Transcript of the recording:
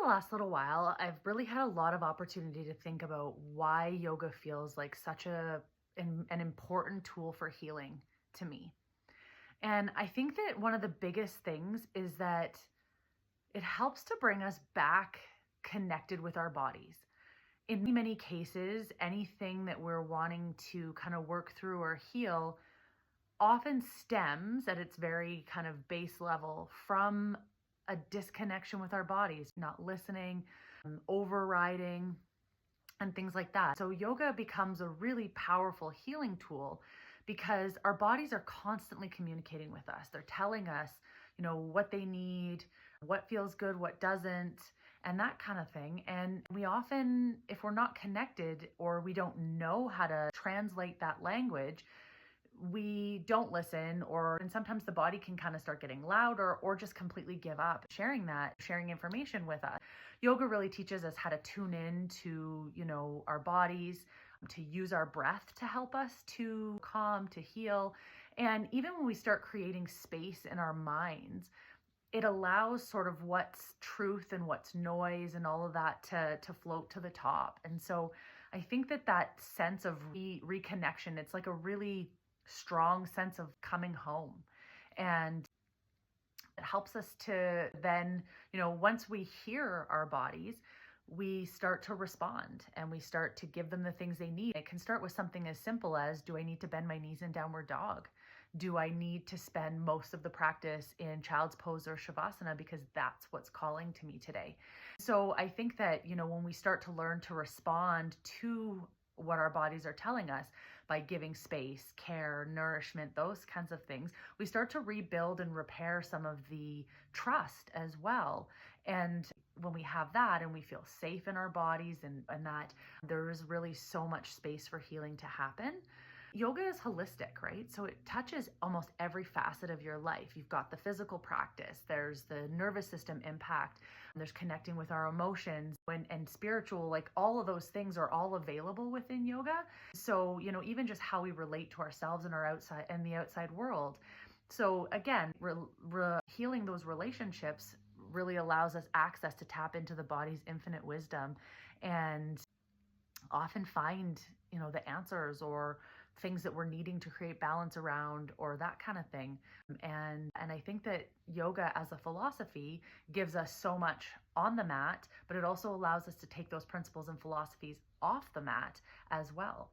last little while, I've really had a lot of opportunity to think about why yoga feels like such an important tool for healing to me. And I think that one of the biggest things is that it helps to bring us back connected with our bodies. In many cases, anything that we're wanting to kind of work through or heal often stems at its very kind of base level from a disconnection with our bodies, not listening, overriding, and things like that. So, yoga becomes a really powerful healing tool because our bodies are constantly communicating with us. They're telling us, what they need, what feels good, what doesn't, and that kind of thing. And we often, if we're not connected or we don't know how to translate that language, we don't listen, and sometimes the body can kind of start getting louder or just completely give up sharing information with us. Yoga really teaches us how to tune in to, our bodies, to use our breath to help us to calm, to heal. And even when we start creating space in our minds, it allows sort of what's truth and what's noise and all of that to float to the top. And so I think that sense of reconnection, it's like a really strong sense of coming home. And it helps us to then, once we hear our bodies, we start to respond and we start to give them the things they need. It can start with something as simple as, do I need to bend my knees in downward dog? Do I need to spend most of the practice in child's pose or shavasana because that's what's calling to me today? So I think that, when we start to learn to respond to what our bodies are telling us by giving space, care, nourishment, those kinds of things, we start to rebuild and repair some of the trust as well. And when we have that and we feel safe in our bodies and that there is really so much space for healing to happen. Yoga is holistic, right? So it touches almost every facet of your life. You've got the physical practice, there's the nervous system impact, there's connecting with our emotions and spiritual, like all of those things are all available within yoga. So, even just how we relate to ourselves and our outside and the outside world. So again, healing those relationships really allows us access to tap into the body's infinite wisdom and often find, the answers or things that we're needing to create balance around or that kind of thing. And I think that yoga as a philosophy gives us so much on the mat, but it also allows us to take those principles and philosophies off the mat as well.